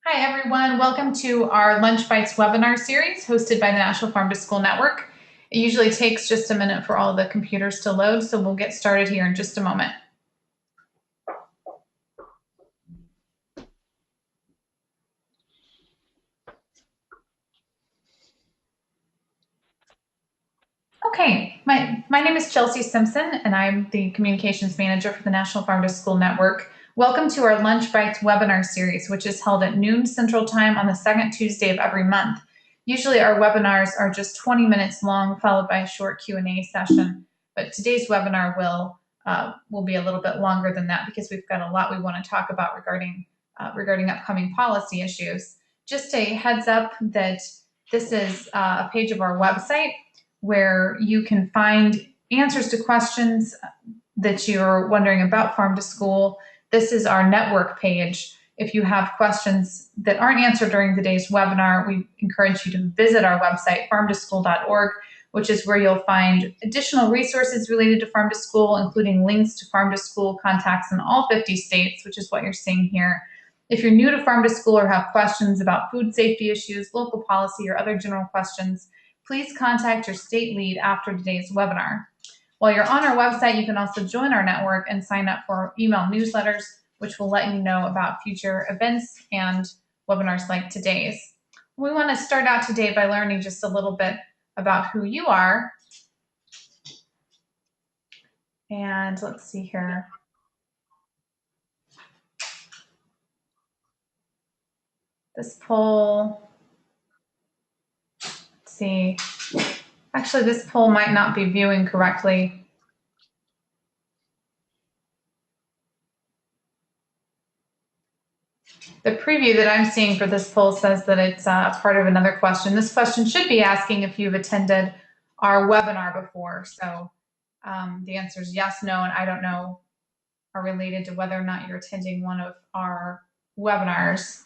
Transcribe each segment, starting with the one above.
Hi, everyone. Welcome to our Lunch Bites webinar series hosted by the National Farm to School Network. It usually takes just a minute for all the computers to load, so we'll get started here in just a moment. Okay, my name is Chelsea Simpson, and I'm the Communications Manager for the National Farm to School Network. Welcome to our Lunch Bites webinar series, which is held at noon Central Time on the second Tuesday of every month. Usually our webinars are just 20 minutes long, followed by a short Q&A session, but today's webinar will be a little bit longer than that because we've got a lot we want to talk about regarding upcoming policy issues. Just a heads up that this is a page of our website where you can find answers to questions that you're wondering about farm to school. This is our network page. If you have questions that aren't answered during the day's webinar, we encourage you to visit our website, farmtoschool.org, which is where you'll find additional resources related to farm to school, including links to farm to school contacts in all 50 states, which is what you're seeing here. If you're new to farm to school or have questions about food safety issues, local policy, or other general questions, please contact your state lead after today's webinar. While you're on our website, you can also join our network and sign up for email newsletters, which will let you know about future events and webinars like today's. We want to start out today by learning just a little bit about who you are. And let's see here. This poll, let's see. Actually, this poll might not be viewing correctly. The preview that I'm seeing for this poll says that it's part of another question. This question should be asking if you've attended our webinar before. So the answer is yes, no, and I don't know are related to whether or not you're attending one of our webinars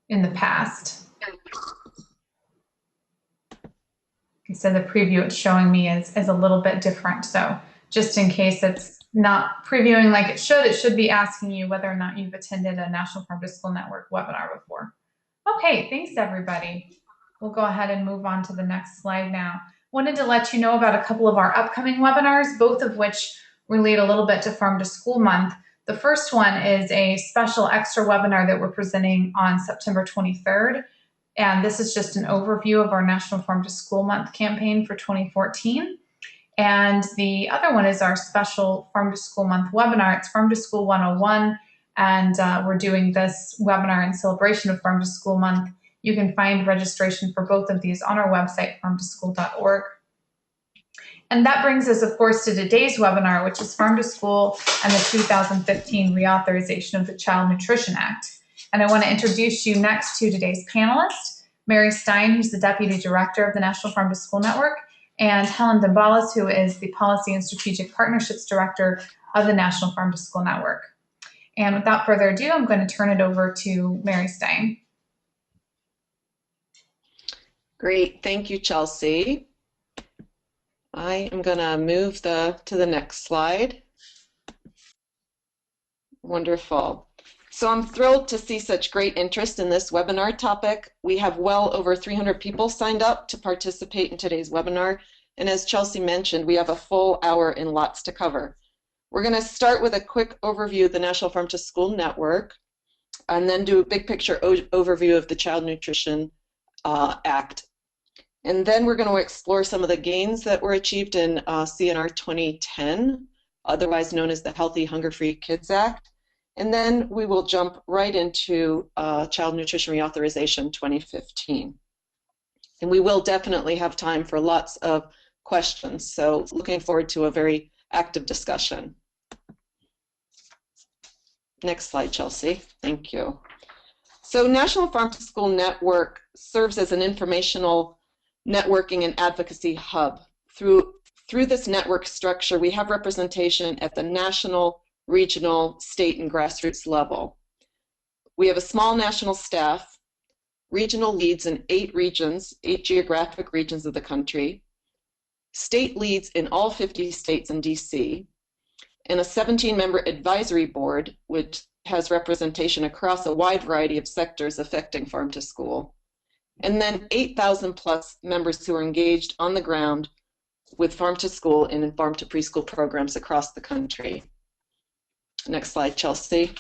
in the past. So the preview it's showing me is a little bit different. So just in case it's not previewing like it should be asking you whether or not you've attended a National Farm to School Network webinar before. Okay, thanks everybody. We'll go ahead and move on to the next slide now. Wanted to let you know about a couple of our upcoming webinars, both of which relate a little bit to Farm to School Month. The first one is a special extra webinar that we're presenting on September 23rd. And this is just an overview of our National Farm to School Month campaign for 2014. And the other one is our special Farm to School Month webinar. It's Farm to School 101, and we're doing this webinar in celebration of Farm to School Month. You can find registration for both of these on our website, farmtoschool.org. And that brings us, of course, to today's webinar, which is Farm to School and the 2015 Reauthorization of the Child Nutrition Act. And I want to introduce you next to today's panelist, Mary Stein, who's the Deputy Director of the National Farm to School Network, and Helen Dembalas, who is the Policy and Strategic Partnerships Director of the National Farm to School Network. And without further ado, I'm going to turn it over to Mary Stein. Great, thank you, Chelsea. I am going to move to the next slide. Wonderful. So I'm thrilled to see such great interest in this webinar topic. We have well over 300 people signed up to participate in today's webinar. And as Chelsea mentioned, we have a full hour and lots to cover. We're going to start with a quick overview of the National Farm to School Network, and then do a big picture overview of the Child Nutrition Act. And then we're going to explore some of the gains that were achieved in CNR 2010, otherwise known as the Healthy Hunger-Free Kids Act. And then we will jump right into Child Nutrition Reauthorization 2015. And we will definitely have time for lots of questions, so looking forward to a very active discussion. Next slide, Chelsea. Thank you. So National Farm to School Network serves as an informational networking and advocacy hub. Through this network structure, we have representation at the national, regional, state, and grassroots level. We have a small national staff, regional leads in 8 regions, 8 geographic regions of the country, state leads in all 50 states and DC, and a 17-member advisory board, which has representation across a wide variety of sectors affecting farm to school. And then 8,000 plus members who are engaged on the ground with farm to school and farm to preschool programs across the country. Next slide, Chelsea.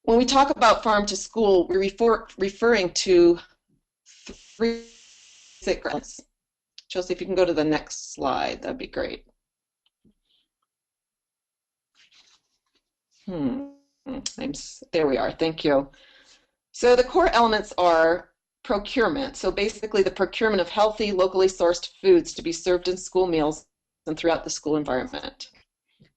When we talk about farm to school, we're referring to three basic grounds. Chelsea, if you can go to the next slide, that'd be great. There we are, thank you. So the core elements are procurement. So basically the procurement of healthy, locally sourced foods to be served in school meals and throughout the school environment.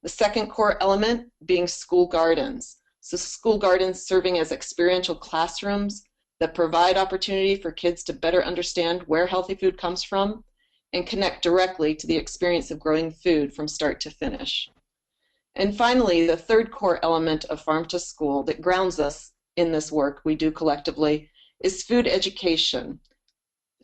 The second core element being school gardens. So school gardens serving as experiential classrooms that provide opportunity for kids to better understand where healthy food comes from and connect directly to the experience of growing food from start to finish. And finally, the third core element of farm to school that grounds us in this work we do collectively is food education.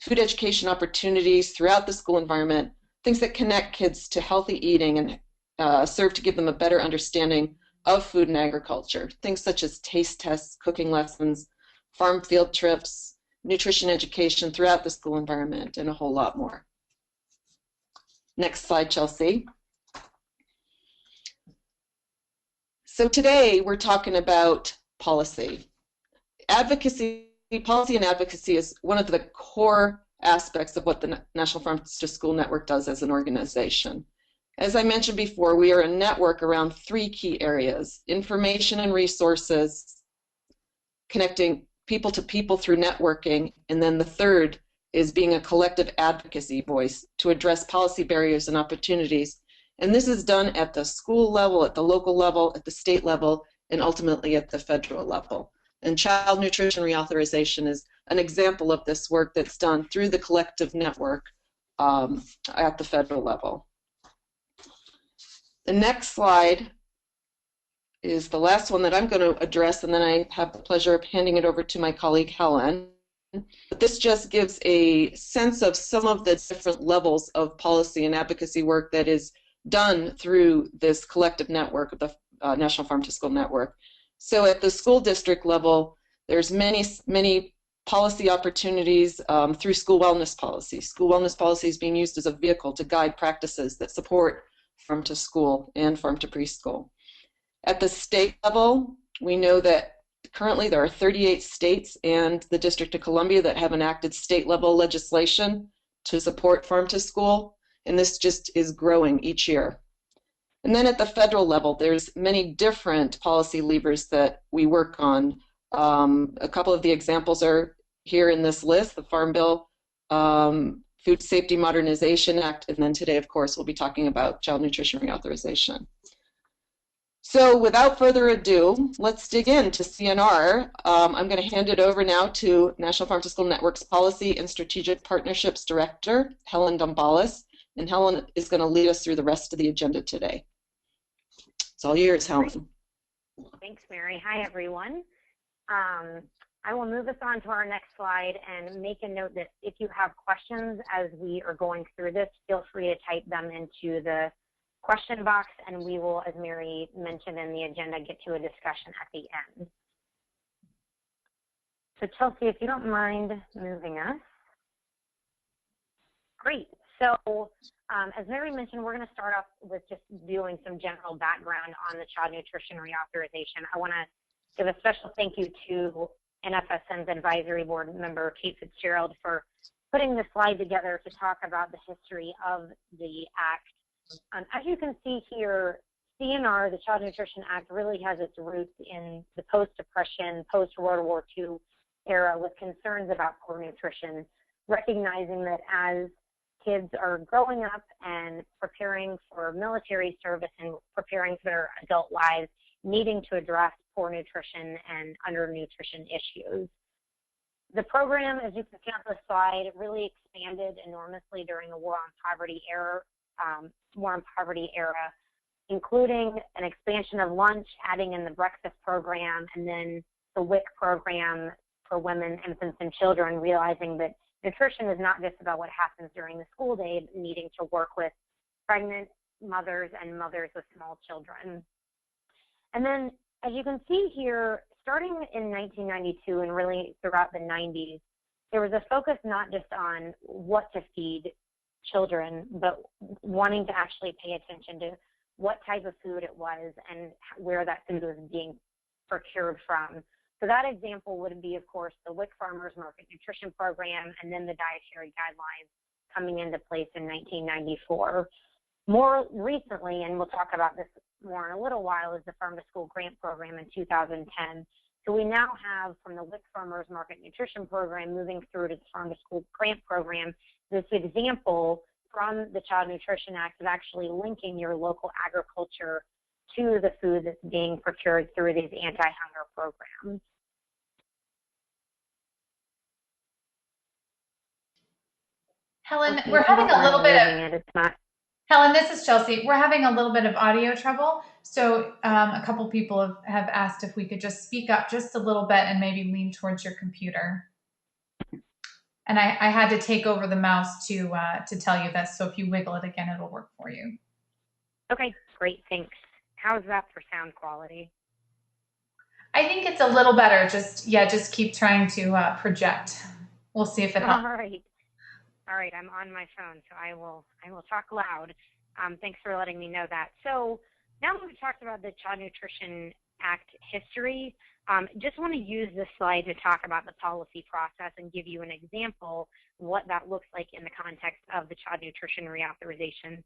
Food education opportunities throughout the school environment, things that connect kids to healthy eating and serve to give them a better understanding of food and agriculture. Things such as taste tests, cooking lessons, farm field trips, nutrition education throughout the school environment, and a whole lot more. Next slide, Chelsea. So today we're talking about policy. Policy and advocacy is one of the core aspects of what the National Farm to School Network does as an organization. As I mentioned before, we are a network around three key areas: information and resources, connecting people to people through networking, and then the third is being a collective advocacy voice to address policy barriers and opportunities. And this is done at the school level, at the local level, at the state level, and ultimately at the federal level. And child nutrition reauthorization is an example of this work that's done through the collective network at the federal level. The next slide is the last one that I'm going to address, and then I have the pleasure of handing it over to my colleague Helen. But this just gives a sense of some of the different levels of policy and advocacy work that is done through this collective network of the National Farm to School Network. So at the school district level, there's many policy opportunities through school wellness policy. School wellness policy is being used as a vehicle to guide practices that support farm to school and farm to preschool. At the state level, we know that currently there are 38 states and the District of Columbia that have enacted state level legislation to support farm to school, and this just is growing each year. And then at the federal level, there's many different policy levers that we work on. A couple of the examples are here in this list: the Farm Bill, Food Safety Modernization Act, and then today, of course, we'll be talking about child nutrition reauthorization. So without further ado, let's dig into CNR. I'm going to hand it over now to National Farm to School Network's Policy and Strategic Partnerships Director, Helen Dombalis, and Helen is going to lead us through the rest of the agenda today. It's all yours, Helen. Thanks, Mary. Hi, everyone. I will move us on to our next slide and make a note that if you have questions as we are going through this, feel free to type them into the question box, and we will, as Mary mentioned in the agenda, get to a discussion at the end. So Chelsea, if you don't mind moving us. Great. So as Mary mentioned, we're going to start off with just doing some general background on the child nutrition reauthorization. I want to give a special thank you to NFSN's advisory board member, Kate Fitzgerald, for putting this slide together to talk about the history of the act. As you can see here, CNR, the Child Nutrition Act, really has its roots in the post-Depression, post-World War II era with concerns about poor nutrition, recognizing that as kids are growing up and preparing for military service and preparing for their adult lives, needing to address poor nutrition and undernutrition issues. The program, as you can see on the slide, really expanded enormously during the War on Poverty era, including an expansion of lunch, adding in the breakfast program, and then the WIC program for women, infants, and children, realizing that nutrition is not just about what happens during the school day, but needing to work with pregnant mothers and mothers with small children. And then, as you can see here, starting in 1992 and really throughout the 90s, there was a focus not just on what to feed children, but wanting to actually pay attention to what type of food it was and where that food was being procured from. So that example would be, of course, the WIC Farmers Market Nutrition Program and then the dietary guidelines coming into place in 1994. More recently, and we'll talk about this more in a little while, is the Farm to School Grant Program in 2010. So we now have, from the WIC Farmers Market Nutrition Program moving through to the Farm to School Grant Program, this example from the Child Nutrition Act of actually linking your local agriculture to the food that's being procured through these anti-hunger programs. Helen, we're having a little bit of, it's not. Helen, this is Chelsea. We're having a little bit of audio trouble. So a couple people have asked if we could just speak up just a little bit and maybe lean towards your computer. And I had to take over the mouse to tell you this. So if you wiggle it again, it'll work for you. Okay, great, thanks. How's that for sound quality? I think it's a little better. Just keep trying to project. We'll see if it helps. All right, I'm on my phone, so I will talk loud. Thanks for letting me know that. So now that we've talked about the Child Nutrition Act history, just want to use this slide to talk about the policy process and give you an example of what that looks like in the context of the Child Nutrition Reauthorization.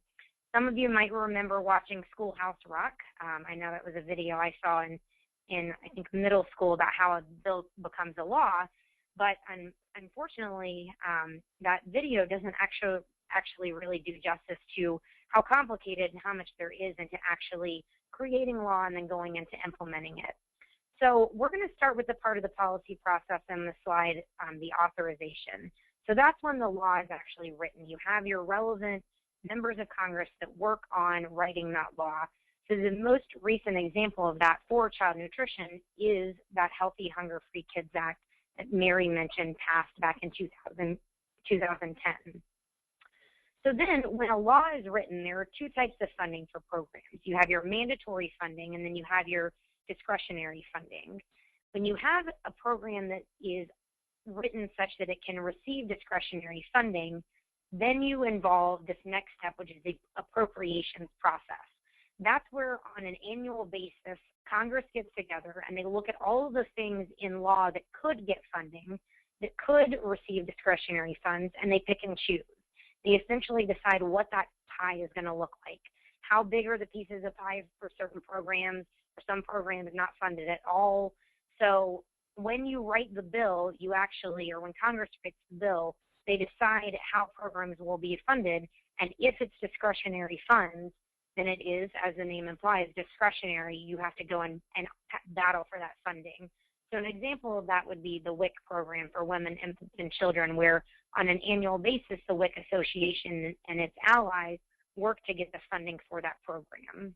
Some of you might remember watching Schoolhouse Rock. I know that was a video I saw in I think middle school about how a bill becomes a law, but unfortunately, that video doesn't actually really do justice to how complicated and how much there is into actually creating law and then going into implementing it. So we're going to start with the part of the policy process on the slide, the authorization. So that's when the law is actually written. You have your relevant members of Congress that work on writing that law. So the most recent example of that for child nutrition is that Healthy Hunger-Free Kids Act that Mary mentioned passed back in 2010. So then when a law is written, there are two types of funding for programs. You have your mandatory funding and then you have your discretionary funding. When you have a program that is written such that it can receive discretionary funding, then you involve this next step, which is the appropriations process. That's where on an annual basis, Congress gets together and they look at all of the things in law that could get funding, that could receive discretionary funds, and they pick and choose. They essentially decide what that pie is going to look like. How big are the pieces of pie for certain programs? For some programs not funded at all. So when you write the bill, you actually, or when Congress picks the bill, they decide how programs will be funded, and if it's discretionary funds, then it is, as the name implies, discretionary. You have to go and battle for that funding. So an example of that would be the WIC program for women, infants, and children, where on an annual basis, the WIC Association and its allies work to get the funding for that program.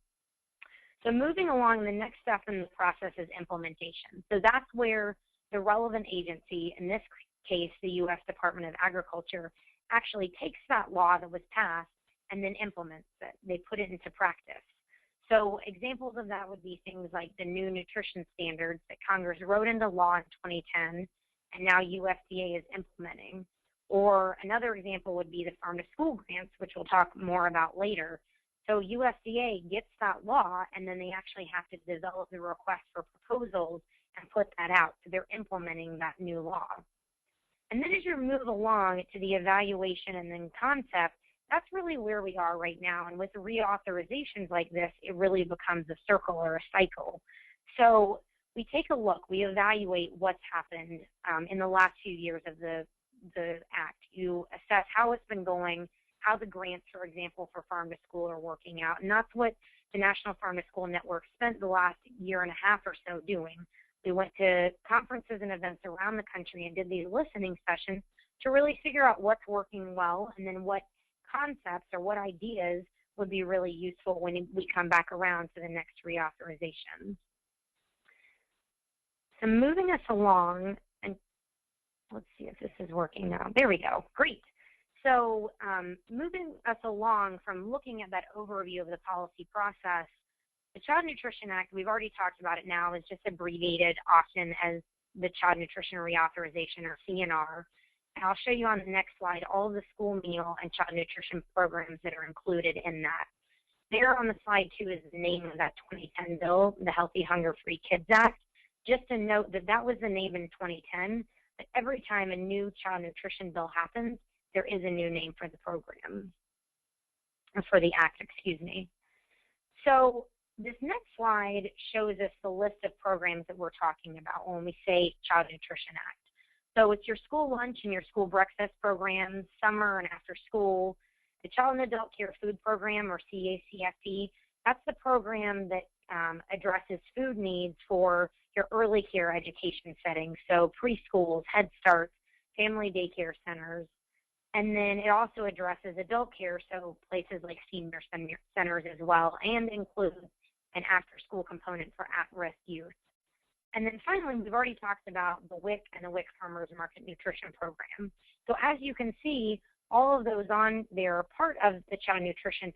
So moving along, the next step in the process is implementation. So that's where the relevant agency, in this case, the U.S. Department of Agriculture, actually takes that law that was passed and then implements it. They put it into practice. So examples of that would be things like the new nutrition standards that Congress wrote into law in 2010 and now USDA is implementing. Or another example would be the Farm to School grants, which we'll talk more about later. So USDA gets that law and then they actually have to develop the request for proposals and put that out. So they're implementing that new law. And then as you move along to the evaluation and then concept, that's really where we are right now. And with reauthorizations like this, it really becomes a circle or a cycle. So we take a look, we evaluate what's happened in the last few years of the Act. You assess how it's been going, how the grants, for example, for Farm to School are working out. And that's what the National Farm to School Network spent the last year and a half or so doing. We went to conferences and events around the country and did these listening sessions to really figure out what's working well and then what concepts or what ideas would be really useful when we come back around to the next reauthorization. So moving us along, and let's see if this is working now. There we go. Great. So moving us along from looking at that overview of the policy process, The Child Nutrition Act, we've already talked about it now, is just abbreviated often as the Child Nutrition Reauthorization, or CNR. And I'll show you on the next slide all of the school meal and child nutrition programs that are included in that. There on the slide too is the name of that 2010 bill, the Healthy Hunger Free Kids Act. Just to note that that was the name in 2010, but every time a new child nutrition bill happens, there is a new name for the program, or for the act, excuse me. So this next slide shows us the list of programs that we're talking about when we say Child Nutrition Act. So it's your school lunch and your school breakfast programs, summer and after school, the Child and Adult Care Food Program, or CACFP. That's the program that addresses food needs for your early care education settings, so preschools, Head Starts, family daycare centers. And then it also addresses adult care, so places like senior centers as well, and includes an after-school component for at-risk youth. And then finally, we've already talked about the WIC and the WIC Farmers Market Nutrition Program. So as you can see, all of those on there are part of the Child Nutrition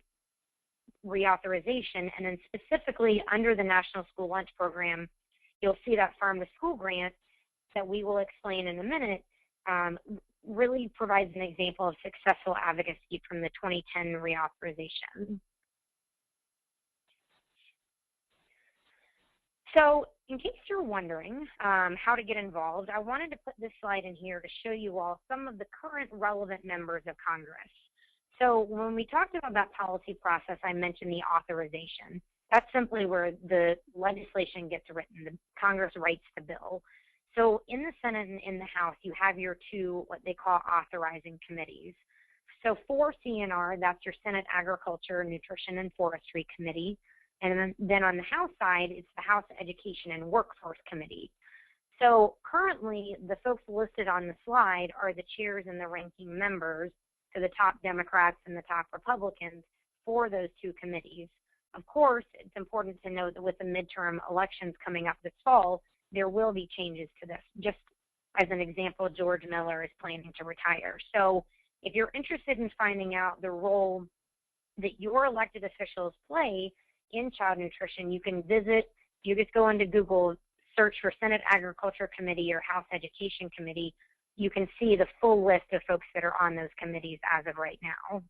Reauthorization, and then specifically under the National School Lunch Program, you'll see that Farm to School grant that we will explain in a minute really provides an example of successful advocacy from the 2010 reauthorization. So in case you're wondering how to get involved, I wanted to put this slide in here to show you all some of the current relevant members of Congress. So when we talked about that policy process, I mentioned the authorization. That's simply where the legislation gets written. The Congress writes the bill. So in the Senate and in the House, you have your two, what they call authorizing committees. So for CNR, that's your Senate Agriculture, Nutrition, and Forestry Committee. And then on the House side, it's the House Education and Workforce Committee. So currently, the folks listed on the slide are the chairs and the ranking members, so the top Democrats and the top Republicans for those two committees. Of course, it's important to note that with the midterm elections coming up this fall, there will be changes to this. Just as an example, George Miller is planning to retire. So if you're interested in finding out the role that your elected officials play in child nutrition, you can visit, you just go into Google, search for Senate Agriculture Committee or House Education Committee. You can see the full list of folks that are on those committees as of right now.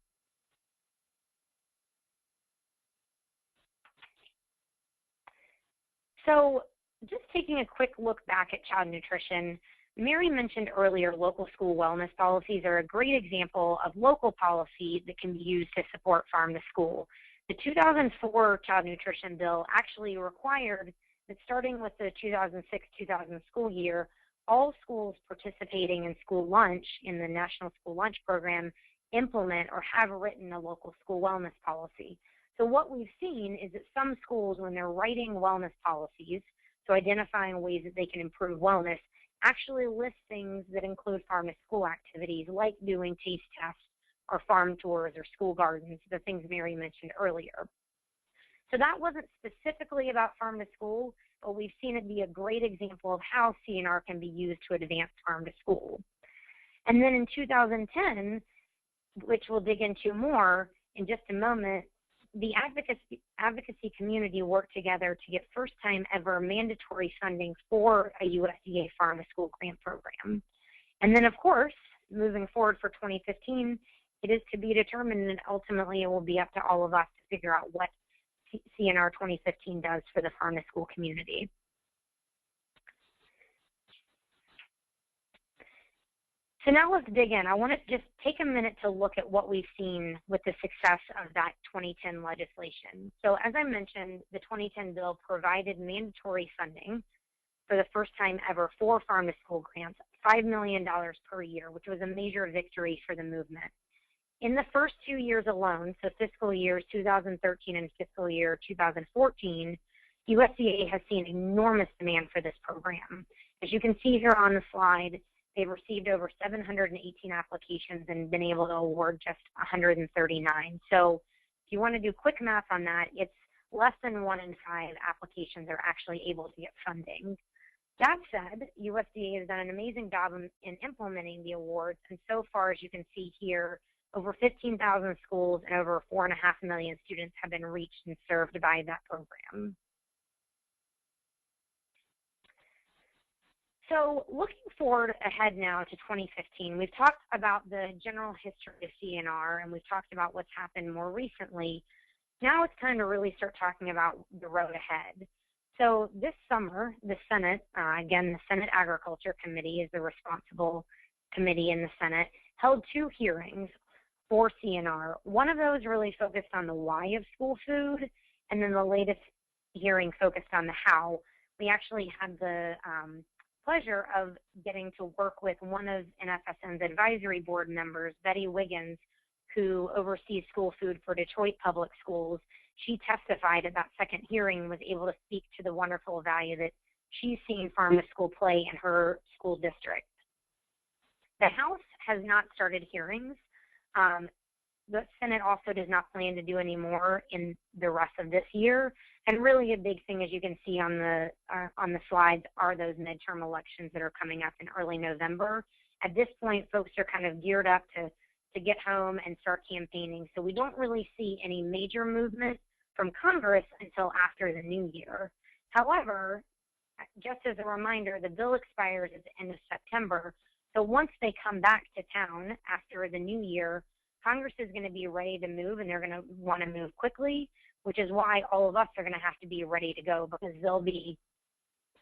So just taking a quick look back at child nutrition, Mary mentioned earlier local school wellness policies are a great example of local policy that can be used to support farm to school. The 2004 Child Nutrition Bill actually required that starting with the 2006-2000 school year, all schools participating in school lunch in the National School Lunch Program implement or have written a local school wellness policy. So what we've seen is that some schools, when they're writing wellness policies, so identifying ways that they can improve wellness, actually list things that include farm to school activities like doing taste tests or farm tours or school gardens, the things Mary mentioned earlier. So that wasn't specifically about farm to school, but we've seen it be a great example of how CNR can be used to advance farm to school. And then in 2010, which we'll dig into more in just a moment, the advocacy community worked together to get first time ever mandatory funding for a USDA farm to school grant program. And then of course, moving forward for 2015, it is to be determined, and ultimately it will be up to all of us to figure out what CNR 2015 does for the farm to school community. So now let's dig in. I want to just take a minute to look at what we've seen with the success of that 2010 legislation. So as I mentioned, the 2010 bill provided mandatory funding for the first time ever for farm to school grants, $5 million per year, which was a major victory for the movement. In the first 2 years alone, so fiscal years 2013 and fiscal year 2014, USDA has seen enormous demand for this program. As you can see here on the slide, they've received over 718 applications and been able to award just 139. So if you want to do quick math on that, it's less than 1 in 5 applications are actually able to get funding. That said, USDA has done an amazing job in implementing the awards, and so far, as you can see here, Over 15,000 schools and over 4.5 million students have been reached and served by that program. So looking forward ahead now to 2015, we've talked about the general history of CNR, and we've talked about what's happened more recently. Now it's time to really start talking about the road ahead. So this summer, the Senate, again, the Senate Agriculture Committee is the responsible committee in the Senate, held 2 hearings for CNR. One of those really focused on the why of school food, and then the latest hearing focused on the how. We actually had the pleasure of getting to work with one of NFSN's advisory board members, Betty Wiggins, who oversees school food for Detroit Public Schools. She testified at that second hearing and was able to speak to the wonderful value that she's seen farm to school play in her school district. The House has not started hearings. The Senate also does not plan to do any more in the rest of this year. And really a big thing, as you can see on the slides, are those midterm elections that are coming up in early November. At this point, folks are kind of geared up to get home and start campaigning. So we don't really see any major movement from Congress until after the new year. However, just as a reminder, the bill expires at the end of September. So once they come back to town after the new year, Congress is going to be ready to move, and they're going to want to move quickly, which is why all of us are going to have to be ready to go, because there'll be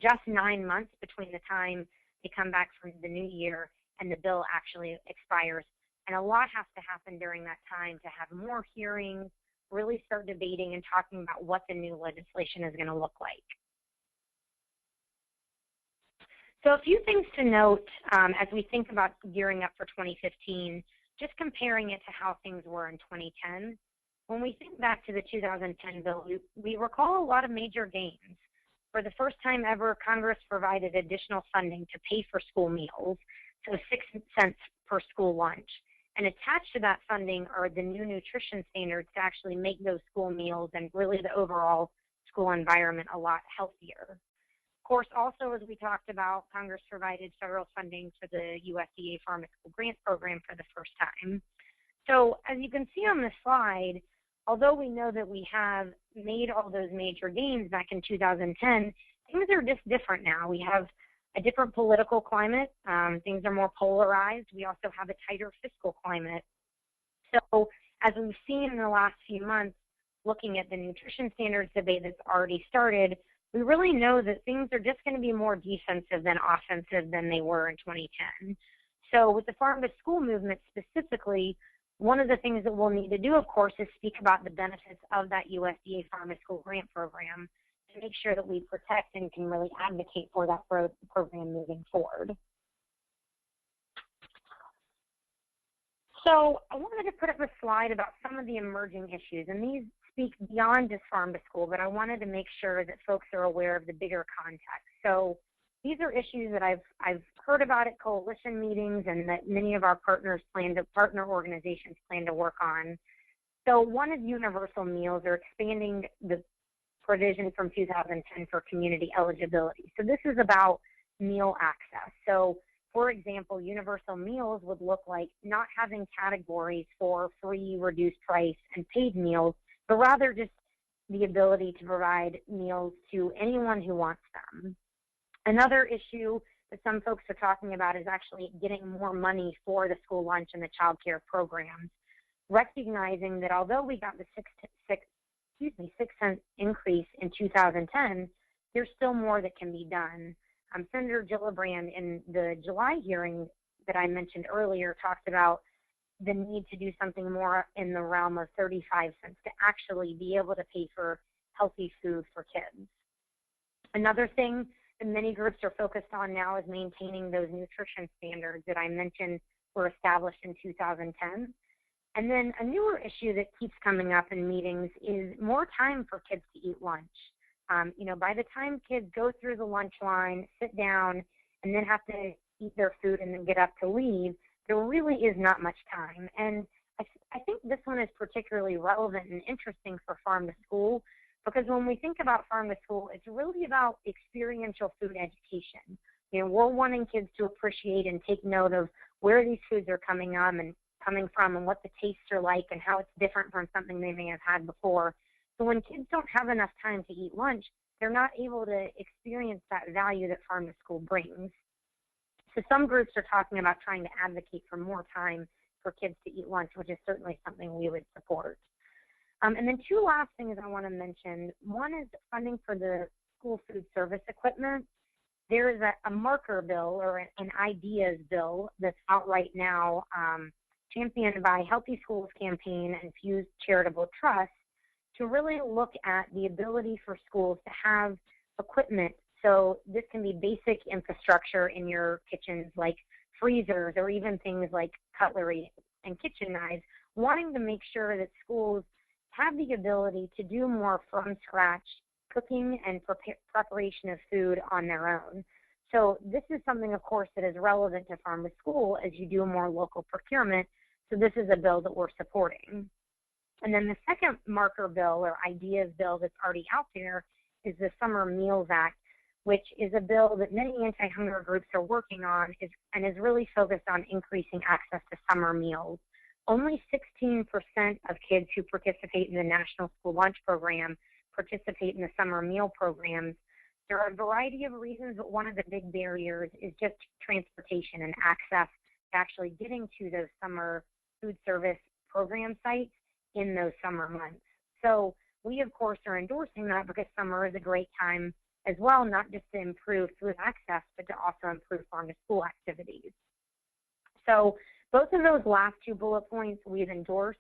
just 9 months between the time they come back from the new year and the bill actually expires. And a lot has to happen during that time to have more hearings, really start debating and talking about what the new legislation is going to look like. So a few things to note as we think about gearing up for 2015, just comparing it to how things were in 2010. When we think back to the 2010 bill, we recall a lot of major gains. For the first time ever, Congress provided additional funding to pay for school meals, so 6 cents per school lunch. And attached to that funding are the new nutrition standards to actually make those school meals and really the overall school environment a lot healthier. Of course, also, as we talked about, Congress provided federal funding for the USDA Farm to School Grant Program for the first time. So as you can see on this slide, although we know that we have made all those major gains back in 2010, things are just different now. We have a different political climate. Things are more polarized. We also have a tighter fiscal climate. So as we've seen in the last few months, looking at the nutrition standards debate that's already started, we really know that things are just going to be more defensive than offensive than they were in 2010. So with the farm to school movement specifically, one of the things that we'll need to do, of course, is speak about the benefits of that USDA Farm to School Grant Program to make sure that we protect and can really advocate for that program moving forward. So I wanted to put up a slide about some of the emerging issues, and these speak beyond just farm to school, but I wanted to make sure that folks are aware of the bigger context. So these are issues that I've heard about at coalition meetings and that many of our partner organizations plan to work on. So one is universal meals, or expanding the provision from 2010 for community eligibility. So this is about meal access. So for example, universal meals would look like not having categories for free, reduced price, and paid meals, but rather just the ability to provide meals to anyone who wants them. Another issue that some folks are talking about is actually getting more money for the school lunch and the child care programs, recognizing that although we got the 6 cent increase in 2010, there's still more that can be done. Senator Gillibrand in the July hearing that I mentioned earlier talked about the need to do something more in the realm of 35 cents to actually be able to pay for healthy food for kids. Another thing that many groups are focused on now is maintaining those nutrition standards that I mentioned were established in 2010. And then a newer issue that keeps coming up in meetings is more time for kids to eat lunch. By the time kids go through the lunch line, sit down, and then have to eat their food and then get up to leave, there really is not much time. And I think this one is particularly relevant and interesting for farm to school, because when we think about farm to school, it's really about experiential food education. We're wanting kids to appreciate and take note of where these foods are coming coming from and what the tastes are like and how it's different from something they may have had before. So when kids don't have enough time to eat lunch, they're not able to experience that value that farm to school brings. So some groups are talking about trying to advocate for more time for kids to eat lunch, which is certainly something we would support. And then two last things I want to mention. One is funding for the school food service equipment. There is a marker bill or an ideas bill that's out right now, championed by Healthy Schools Campaign and Fused Charitable Trust, to really look at the ability for schools to have equipment. So this can be basic infrastructure in your kitchens, like freezers or even things like cutlery and kitchen knives, wanting to make sure that schools have the ability to do more from scratch cooking and preparation of food on their own. So this is something, of course, that is relevant to farm to school as you do more local procurement. So this is a bill that we're supporting. And then the second marker bill or ideas bill that's already out there is the Summer Meals Act, which is a bill that many anti-hunger groups are working on and is really focused on increasing access to summer meals. Only 16% of kids who participate in the National School Lunch Program participate in the summer meal programs. There are a variety of reasons, but one of the big barriers is just transportation and access to actually getting to those summer food service program sites in those summer months. So we, of course, are endorsing that because summer is a great time as well, not just to improve food access, but to also improve farm to school activities. So both of those last two bullet points we've endorsed.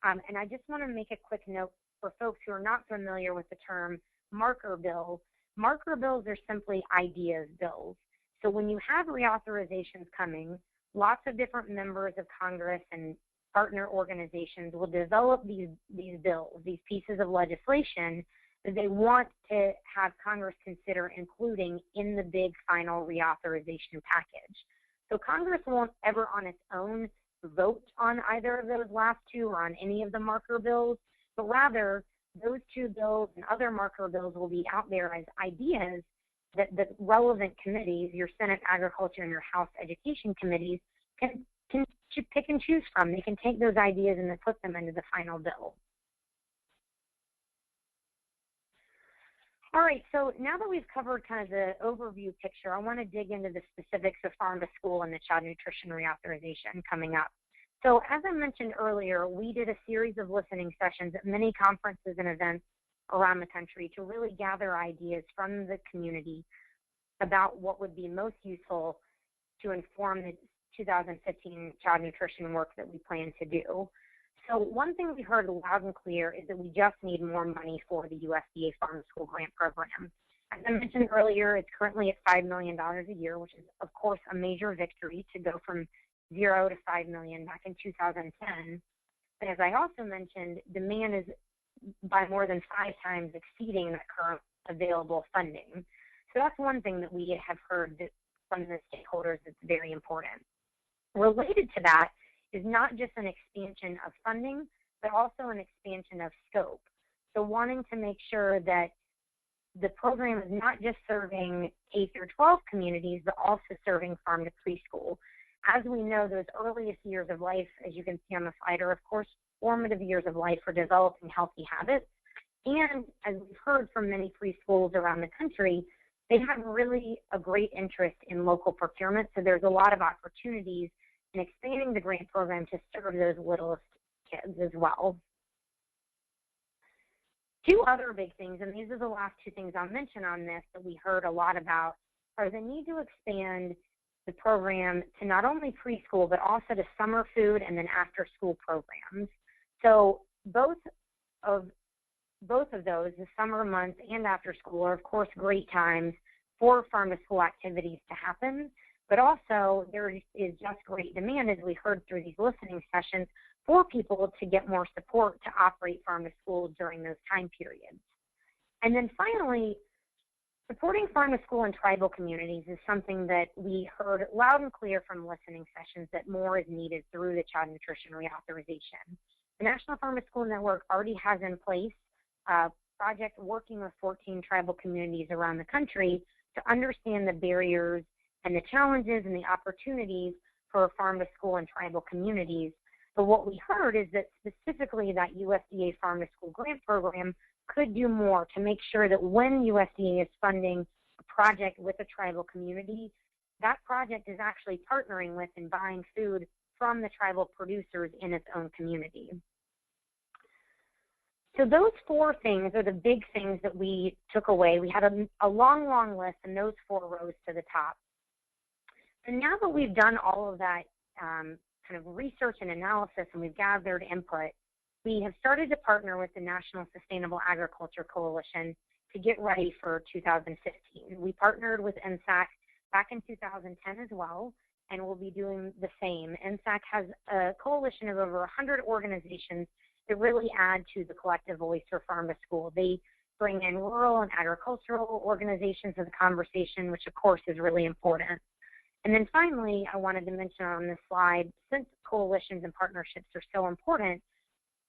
And I just want to make a quick note for folks who are not familiar with the term marker bill. Marker bills are simply ideas bills. So when you have reauthorizations coming, lots of different members of Congress and partner organizations will develop these bills, these pieces of legislation that they want to have Congress consider including in the big final reauthorization package. So Congress won't ever on its own vote on either of those last two or on any of the marker bills, but rather those two bills and other marker bills will be out there as ideas that the relevant committees, your Senate Agriculture and your House Education committees, can pick and choose from. They can take those ideas and then put them into the final bill. All right, so now that we've covered kind of the overview picture, I want to dig into the specifics of farm to school and the child nutrition reauthorization coming up. So as I mentioned earlier, we did a series of listening sessions at many conferences and events around the country to really gather ideas from the community about what would be most useful to inform the 2015 child nutrition work that we plan to do. So one thing we heard loud and clear is that we just need more money for the USDA Farm to School Grant Program. As I mentioned earlier, it's currently at $5 million a year, which is, of course, a major victory to go from 0 to $5 million back in 2010. But as I also mentioned, demand is by more than 5 times exceeding the current available funding. So that's one thing that we have heard from the stakeholders that's very important. Related to that is not just an expansion of funding, but also an expansion of scope. So wanting to make sure that the program is not just serving K through 12 communities, but also serving farm to preschool. As we know, those earliest years of life, as you can see on the slide, are of course formative years of life for developing healthy habits. And as we've heard from many preschools around the country, they have really a great interest in local procurement. So there's a lot of opportunities in expanding the grant program to serve those littlest kids as well. Two other big things, and these are the last two things I'll mention on this that we heard a lot about, are the need to expand the program to not only preschool, but also to summer food and then after school programs. So both of those, the summer months and after school, are of course great times for farm to school activities to happen. But also there is just great demand, as we heard through these listening sessions, for people to get more support to operate farm to school during those time periods. And then finally, supporting farm to school in tribal communities is something that we heard loud and clear from listening sessions that more is needed through the child nutrition reauthorization. The National Farm to School Network already has in place a project working with 14 tribal communities around the country to understand the barriers and the challenges and the opportunities for farm to school and tribal communities. But what we heard is that specifically that USDA Farm to School grant program could do more to make sure that when USDA is funding a project with a tribal community, that project is actually partnering with and buying food from the tribal producers in its own community. So those 4 things are the big things that we took away. We had a long, long list, and those 4 rose to the top. And now that we've done all of that kind of research and analysis and we've gathered input, we have started to partner with the National Sustainable Agriculture Coalition to get ready for 2015. We partnered with NSAC back in 2010 as well, and we'll be doing the same. NSAC has a coalition of over 100 organizations that really add to the collective voice for Farm to School. They bring in rural and agricultural organizations to the conversation, which of course is really important. And then finally, I wanted to mention on this slide, since coalitions and partnerships are so important,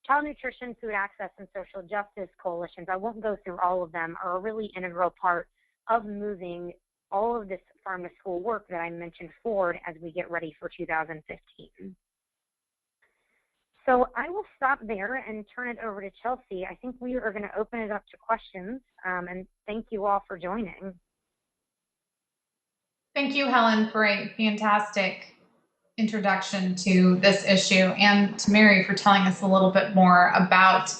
child nutrition, food access, and social justice coalitions, I won't go through all of them, are a really integral part of moving all of this Farm to School work that I mentioned forward as we get ready for 2015. So I will stop there and turn it over to Chelsea. I think we are going to open it up to questions, and thank you all for joining. Thank you, Helen, for a fantastic introduction to this issue, and to Mary for telling us a little bit more about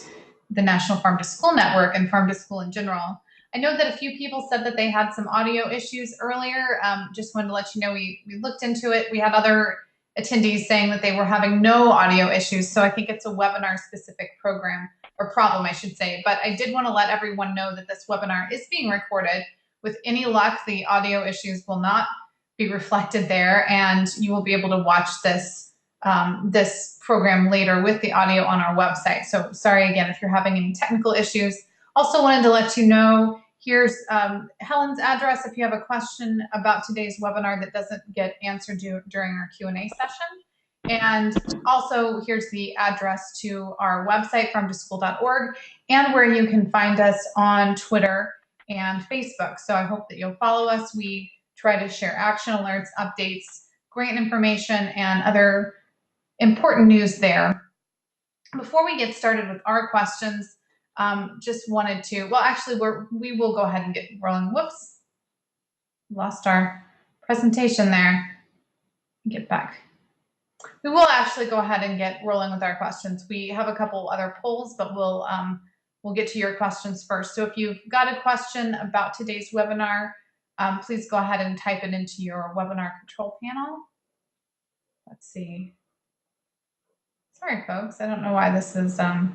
the National Farm to School Network and Farm to School in general. I know that a few people said that they had some audio issues earlier. Just wanted to let you know we looked into it. We had other attendees saying that they were having no audio issues, so I think it's a webinar-specific program, or problem, I should say. But I did want to let everyone know that this webinar is being recorded. With any luck, the audio issues will not be reflected there, and you will be able to watch this this program later with the audio on our website. So sorry again if you're having any technical issues. Also wanted to let you know, here's Helen's address if you have a question about today's webinar that doesn't get answered during our Q&A session. And also here's the address to our website, farmtoschool.org, and where you can find us on Twitter and Facebook. So I hope that you'll follow us. We try to share action alerts, updates, grant information, and other important news there. Before we get started with our questions, just wanted to, well, actually, we will go ahead and get rolling. Whoops, lost our presentation there. Get back. We will actually go ahead and get rolling with our questions. We have a couple other polls, but we'll get to your questions first. So if you've got a question about today's webinar, please go ahead and type it into your webinar control panel. Let's see. Sorry, folks. I don't know why this is, here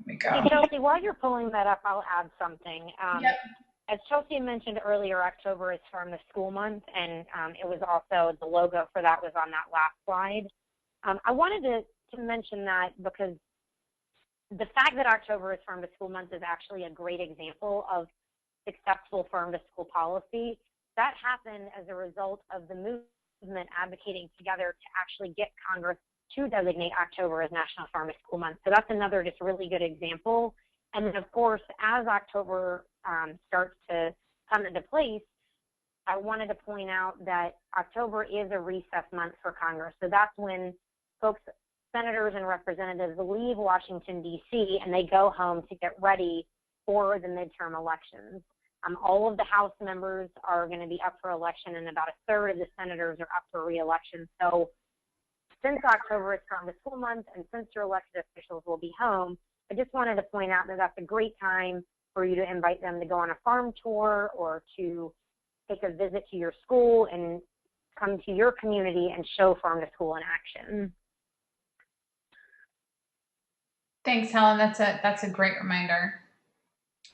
we go. Hey, Chelsea, while you're pulling that up, I'll add something. Yep. As Chelsea mentioned earlier, October is Farm to School Month, and it was also, the logo for that was on that last slide. I wanted to mention that because the fact that October is Farm to School Month is actually a great example of successful Farm to School policy. That happened as a result of the movement advocating together to actually get Congress to designate October as National Farm to School Month. So that's another just really good example. And then, of course, as October starts to come into place, I wanted to point out that October is a recess month for Congress. So that's when folks, senators and representatives, leave Washington, D.C., and they go home to get ready for the midterm elections. All of the House members are going to be up for election, and about a third of the senators are up for re-election. So since October is Farm to School Month, and since your elected officials will be home, I just wanted to point out that that's a great time for you to invite them to go on a farm tour or to take a visit to your school and come to your community and show Farm to School in action. Thanks, Helen. That's a great reminder.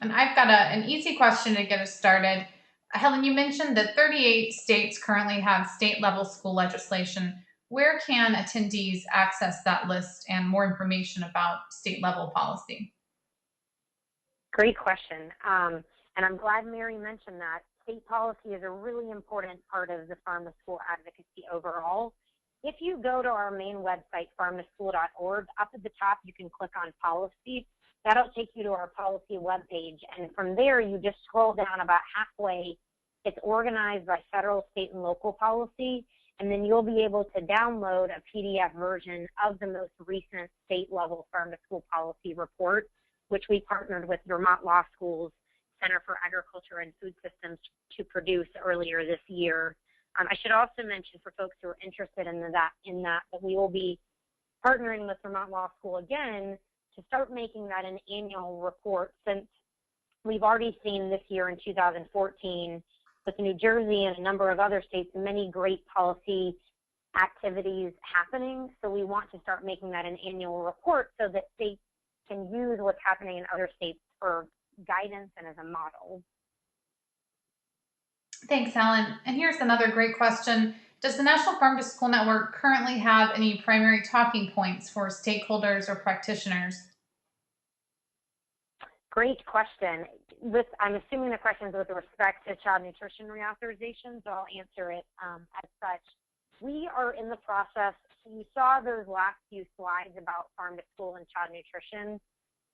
And I've got an easy question to get us started. Helen, you mentioned that 38 states currently have state-level school legislation. Where can attendees access that list and more information about state-level policy? Great question. And I'm glad Mary mentioned that. State policy is a really important part of the Farm to School advocacy overall. If you go to our main website, farmtoschool.org, up at the top you can click on policy. That'll take you to our policy webpage, and from there you just scroll down about halfway. It's organized by federal, state, and local policy, and then you'll be able to download a PDF version of the most recent state-level farm-to-school policy report, which we partnered with Vermont Law School's Center for Agriculture and Food Systems to produce earlier this year. I should also mention for folks who are interested in that we will be partnering with Vermont Law School again to start making that an annual report, since we've already seen this year in 2014 with New Jersey and a number of other states, many great policy activities happening. So we want to start making that an annual report so that states can use what's happening in other states for guidance and as a model. Thanks, Helen. And here's another great question. Does the National Farm to School Network currently have any primary talking points for stakeholders or practitioners? Great question. I'm assuming the question is with respect to child nutrition reauthorization, so I'll answer it as such. We are in the process. You saw those last few slides about farm to school and child nutrition.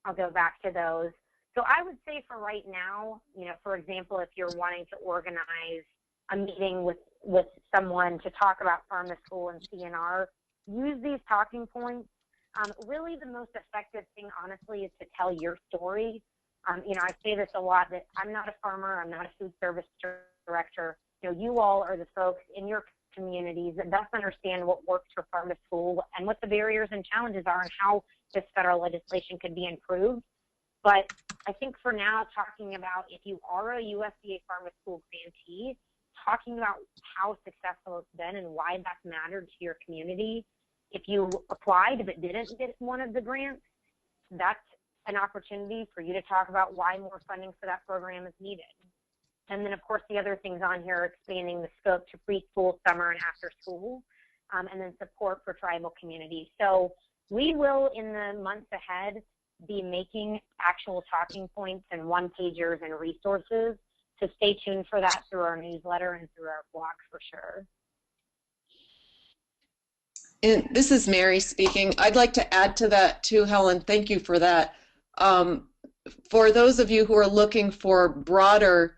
I'll go back to those. So I would say for right now, for example, if you're wanting to organize a meeting with someone to talk about farm to school and CNR, use these talking points. Really the most effective thing, honestly, is to tell your story. I say this a lot, that I'm not a farmer, I'm not a food service director. You all are the folks in your communities that best understand what works for farm to school and what the barriers and challenges are and how this federal legislation could be improved. But I think for now, talking about if you are a USDA farm to school grantee, talking about how successful it's been and why that's mattered to your community. If you applied but didn't get one of the grants, that's an opportunity for you to talk about why more funding for that program is needed. And then, of course, the other things on here are expanding the scope to preschool, summer, and after school, and then support for tribal communities. So we will, in the months ahead, be making actual talking points and one-pagers and resources. So stay tuned for that through our newsletter and through our blog for sure. And this is Mary speaking. I'd like to add to that too, Helen. Thank you for that. For those of you who are looking for broader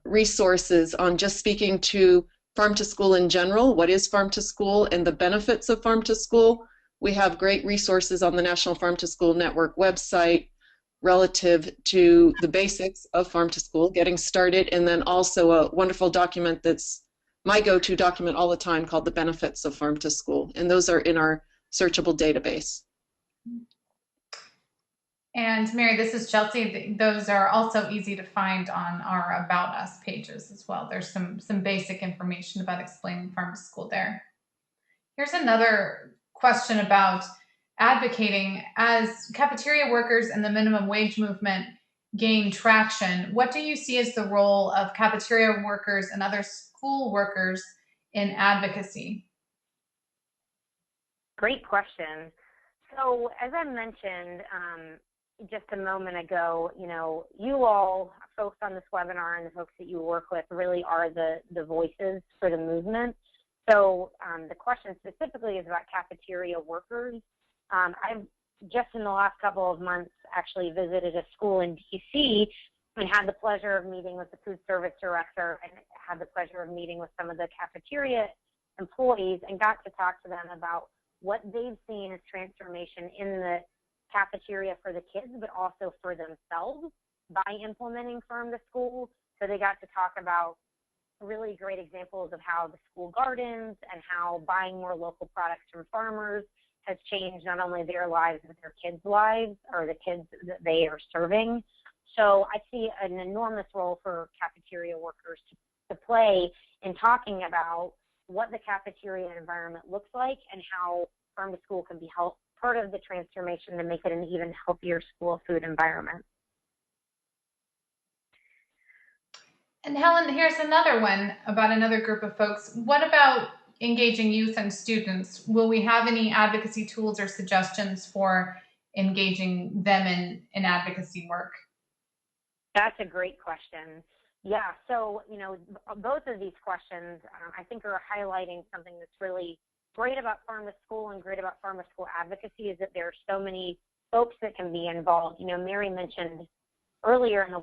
resources on just speaking to farm to school in general, what is farm to school and the benefits of farm to school, we have great resources on the National Farm to School Network website relative to the basics of farm to school, getting started, and then also a wonderful document that's my go-to document all the time called The Benefits of Farm to School, and those are in our searchable database. And Mary, this is Chelsea. Those are also easy to find on our About Us pages as well. There's some basic information about explaining farm to school there. Here's another question about advocating. As cafeteria workers and the minimum wage movement gain traction, what do you see as the role of cafeteria workers and other school workers in advocacy? Great question. So as I mentioned just a moment ago, you all, folks on this webinar and the folks that you work with really are the voices for the movement. So the question specifically is about cafeteria workers. I've just in the last couple of months actually visited a school in DC and had the pleasure of meeting with the food service director and had the pleasure of meeting with some of the cafeteria employees and got to talk to them about what they've seen as transformation in the cafeteria for the kids, but also for themselves by implementing farm to school. So they got to talk about really great examples of how the school gardens and how buying more local products from farmers has changed not only their lives, but their kids' lives or the kids that they are serving. So I see an enormous role for cafeteria workers to play in talking about what the cafeteria environment looks like and how farm to school can be part of the transformation to make it an even healthier school food environment. And Helen, here's another one about another group of folks. What about engaging youth and students? Will we have any advocacy tools or suggestions for engaging them in advocacy work? That's a great question. Yeah, so, both of these questions I think are highlighting something that's really great about farm to school and great about farm to school advocacy is that there are so many folks that can be involved. Mary mentioned earlier in the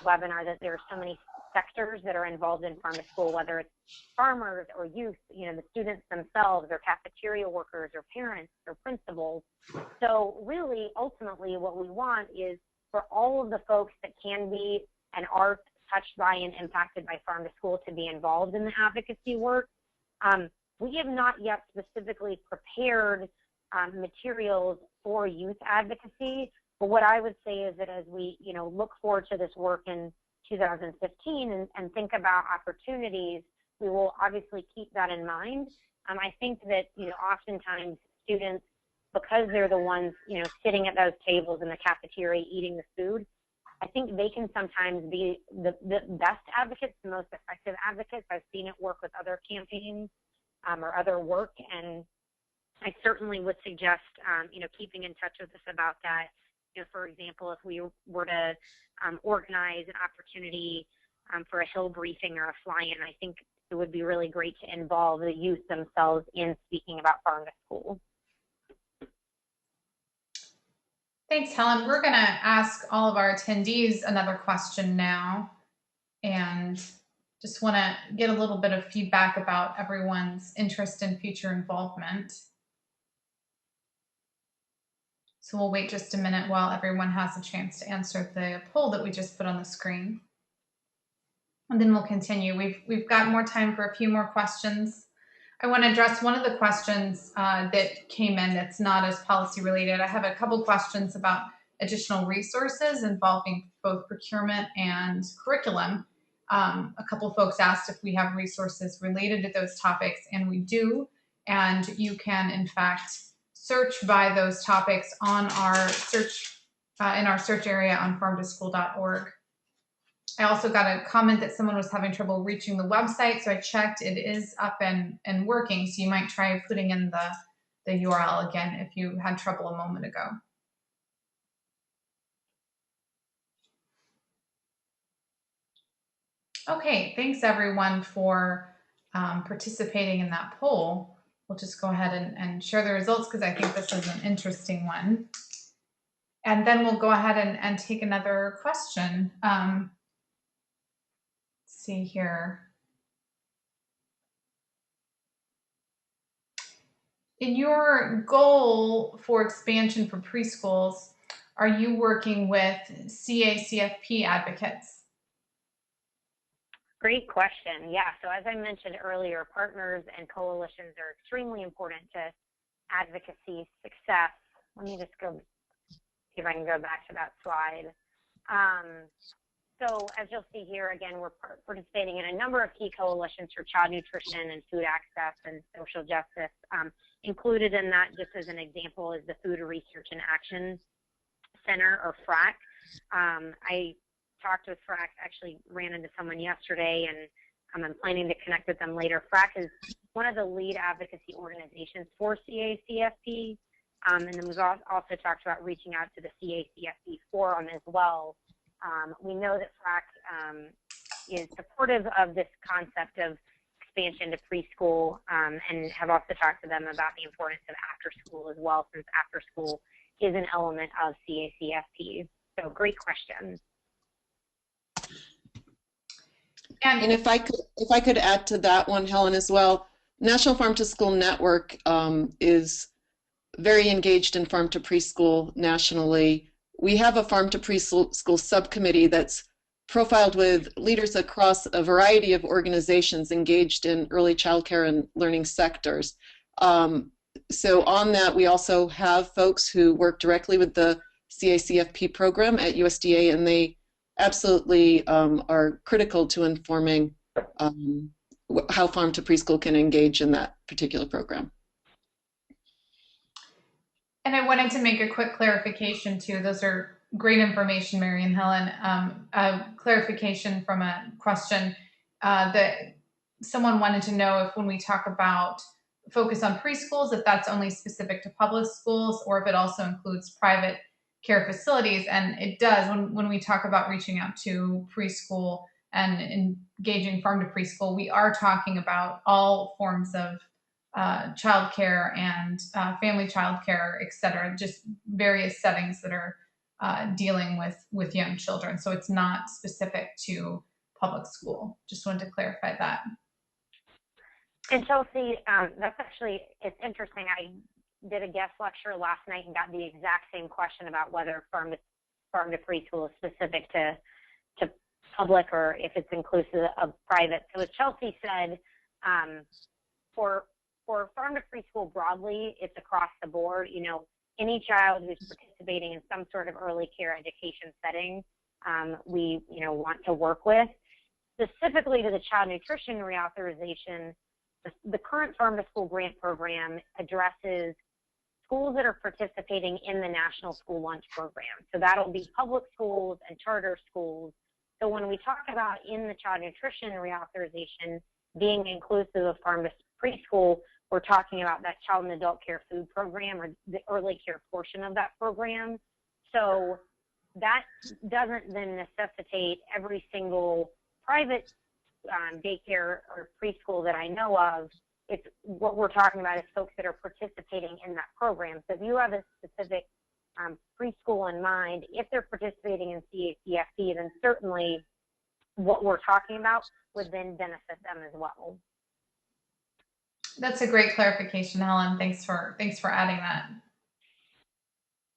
webinar that there are so many sectors that are involved in farm to school, whether it's farmers or youth, the students themselves, or cafeteria workers, or parents, or principals. So really, ultimately, what we want is for all of the folks that can be and are touched by and impacted by farm to school to be involved in the advocacy work. We have not yet specifically prepared materials for youth advocacy, but what I would say is that as we, look forward to this work in 2015 and think about opportunities, we will obviously keep that in mind. I think that, oftentimes students, because they're the ones, sitting at those tables in the cafeteria eating the food, I think they can sometimes be the best advocates, the most effective advocates. I've seen it work with other campaigns or other work, and I certainly would suggest, keeping in touch with us about that. For example, if we were to organize an opportunity for a Hill briefing or a fly-in, I think it would be really great to involve the youth themselves in speaking about farm to school. Thanks, Helen. We're going to ask all of our attendees another question now, and just want to get a little bit of feedback about everyone's interest in future involvement. So we'll wait just a minute while everyone has a chance to answer the poll that we just put on the screen. And then we'll continue. We've got more time for a few more questions. I want to address one of the questions that came in that's not as policy related. I have a couple questions about additional resources involving both procurement and curriculum. A couple folks asked if we have resources related to those topics, and we do. And you can, in fact, search by those topics on our search in our search area on farmtoschool.org. I also got a comment that someone was having trouble reaching the website, so I checked. It is up and working, so you might try putting in the URL again if you had trouble a moment ago. Okay, thanks everyone for participating in that poll. We'll just go ahead and share the results because I think this is an interesting one. And then we'll go ahead and take another question. See here. In your goal for expansion for preschools, are you working with CACFP advocates? Great question. Yeah, so as I mentioned earlier, partners and coalitions are extremely important to advocacy success. Let me just go see if I can go back to that slide. So as you'll see here, again, we're participating in a number of key coalitions for child nutrition and food access and social justice. Included in that, just as an example, is the Food Research and Action Center, or FRAC. I talked with FRAC, actually ran into someone yesterday, and I'm planning to connect with them later. FRAC is one of the lead advocacy organizations for CACFP, and then we've also talked about reaching out to the CACFP forum as well. We know that FRAC is supportive of this concept of expansion to preschool, and have also talked to them about the importance of after school as well, since after school is an element of CACFP. So great question. And if I could add to that one, Helen, as well, National Farm to School Network is very engaged in farm to preschool nationally. We have a farm to preschool subcommittee that's profiled with leaders across a variety of organizations engaged in early childcare and learning sectors. So on that, we also have folks who work directly with the CACFP program at USDA, and they absolutely are critical to informing how farm to preschool can engage in that particular program. And I wanted to make a quick clarification too. Those are great information, Mary and Helen. A clarification from a question that someone wanted to know if when we talk about focus on preschools, if that's only specific to public schools or if it also includes private care facilities. And it does. When we talk about reaching out to preschool and engaging farm to preschool, we are talking about all forms of childcare and family childcare, et cetera, just various settings that are dealing with young children. So it's not specific to public school. Just wanted to clarify that. And Chelsea, that's actually, it's interesting. I did a guest lecture last night and got the exact same question about whether farm to preschool is specific to public or if it's inclusive of private. So as Chelsea said, for farm to preschool broadly, it's across the board. You know, any child who's participating in some sort of early care education setting, we want to work with. Specifically to the child nutrition reauthorization, the current farm to school grant program addresses schools that are participating in the National School Lunch Program. So that'll be public schools and charter schools. So when we talk about in the child nutrition reauthorization being inclusive of farm to preschool, we're talking about that child and adult care food program or the early care portion of that program. So that doesn't then necessitate every single private daycare or preschool that I know of. It's what we're talking about is folks that are participating in that program. So if you have a specific preschool in mind, if they're participating in CACFP, then certainly what we're talking about would then benefit them as well. That's a great clarification, Helen. Thanks for adding that.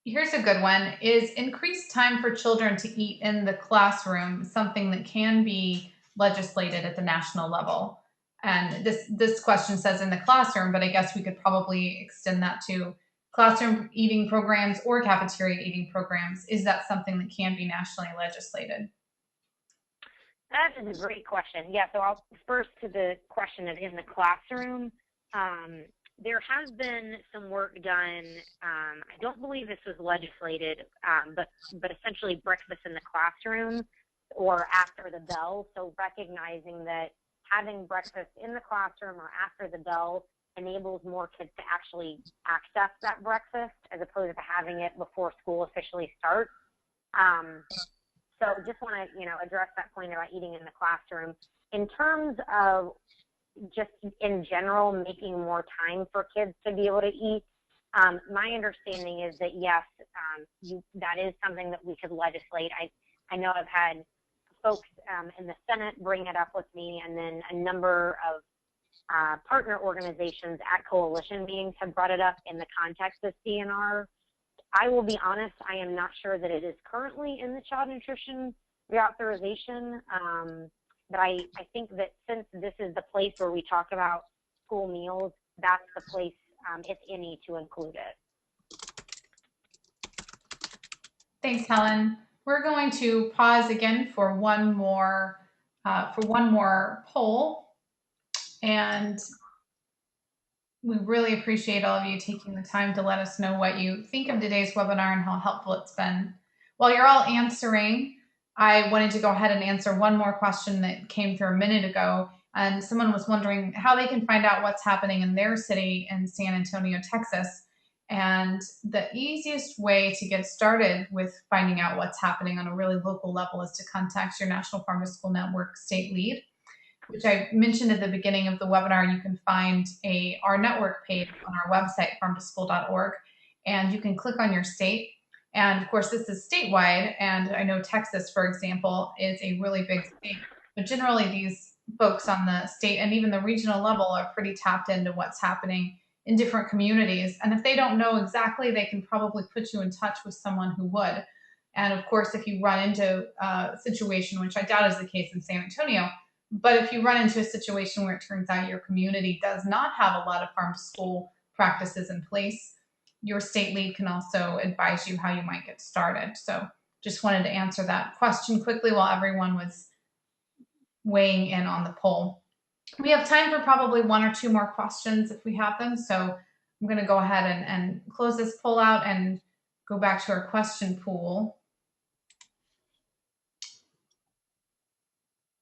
Here's a good one. Is increased time for children to eat in the classroom something that can be legislated at the national level? And this question says in the classroom, but I guess we could probably extend that to classroom eating programs or cafeteria eating programs. Is that something that can be nationally legislated? That is a great question. Yeah, so I'll first to the question of in the classroom. There has been some work done. I don't believe this was legislated, but essentially breakfast in the classroom or after the bell. So recognizing that having breakfast in the classroom or after the bell enables more kids to actually access that breakfast as opposed to having it before school officially starts. So just want to address that point about eating in the classroom. In terms of just in general making more time for kids to be able to eat, my understanding is that yes, that is something that we could legislate. I know I've had folks in the Senate bring it up with me, and then a number of partner organizations at coalition meetings have brought it up in the context of CNR. I will be honest, I am not sure that it is currently in the child nutrition reauthorization, but I think that since this is the place where we talk about school meals, that's the place, if any, to include it. Thanks, Helen. We're going to pause again for one more poll, and we really appreciate all of you taking the time to let us know what you think of today's webinar and how helpful it's been. While you're all answering, I wanted to go ahead and answer one more question that came through a minute ago. And someone was wondering how they can find out what's happening in their city in San Antonio, Texas. And the easiest way to get started with finding out what's happening on a really local level is to contact your National Farm to School Network state lead, which I mentioned at the beginning of the webinar. You can find our network page on our website, farmtoschool.org, and you can click on your state. And of course, this is statewide, and I know Texas, for example, is a really big state. But generally, these folks on the state and even the regional level are pretty tapped into what's happening in different communities. And if they don't know exactly, they can probably put you in touch with someone who would. And of course, if you run into a situation, which I doubt is the case in San Antonio, but if you run into a situation where it turns out your community does not have a lot of farm to school practices in place, your state lead can also advise you how you might get started. So just wanted to answer that question quickly while everyone was weighing in on the poll. We have time for probably one or two more questions if we have them. So I'm going to go ahead and close this poll out and go back to our question pool.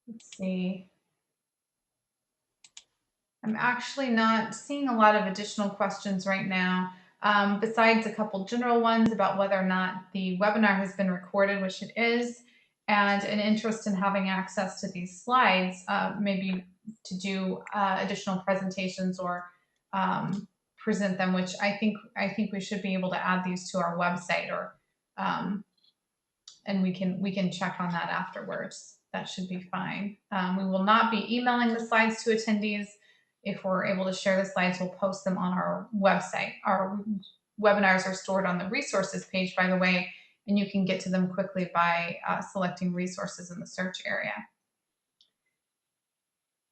Let's see. I'm actually not seeing a lot of additional questions right now, besides a couple general ones about whether or not the webinar has been recorded, which it is, and an interest in having access to these slides, maybe to do additional presentations or present them, which I think we should be able to add these to our website, or and we can check on that afterwards. that should be fine. We will not be emailing the slides to attendees. If we're able to share the slides, we'll post them on our website. Our webinars are stored on the resources page, by the way, and you can get to them quickly by selecting resources in the search area.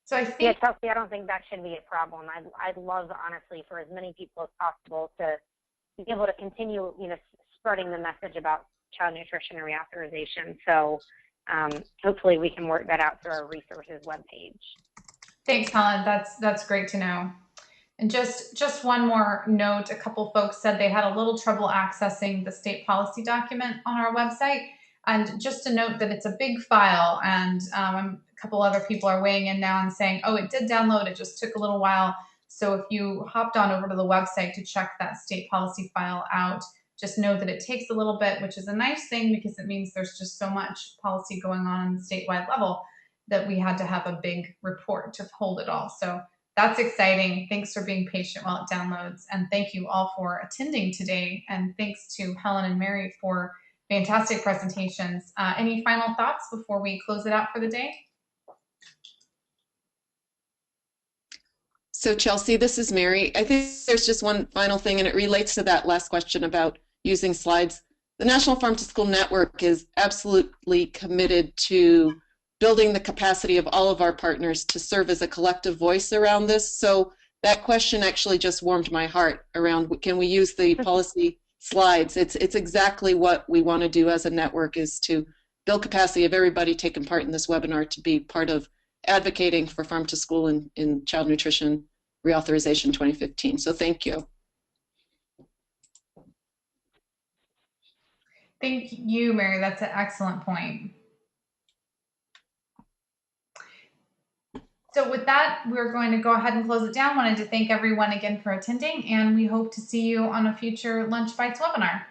So I think, yeah, Chelsea, I don't think that should be a problem. I'd love, honestly, for as many people as possible to be able to continue, spreading the message about child nutrition and reauthorization. So hopefully we can work that out through our resources webpage. Thanks, Helen. That's great to know. And just one more note, a couple folks said they had a little trouble accessing the state policy document on our website. And just to note that it's a big file, and a couple other people are weighing in now and saying, oh, it did download, it just took a little while. So if you hopped on over to the website to check that state policy file out, just know that it takes a little bit, which is a nice thing because it means there's just so much policy going on the statewide level that we had to have a big report to hold it all. So that's exciting. Thanks for being patient while it downloads. And thank you all for attending today. And thanks to Helen and Mary for fantastic presentations. Any final thoughts before we close it out for the day? So Chelsea, this is Mary. I think there's just one final thing, and it relates to that last question about using slides. The National Farm to School Network is absolutely committed to building the capacity of all of our partners to serve as a collective voice around this. So that question actually just warmed my heart around, can we use the policy slides? It's exactly what we want to do as a network, is to build capacity of everybody taking part in this webinar to be part of advocating for farm to school in child nutrition reauthorization 2015. So thank you. Thank you, Mary. That's an excellent point. So with that, we're going to go ahead and close it down. Wanted to thank everyone again for attending, and we hope to see you on a future Lunch Bites webinar.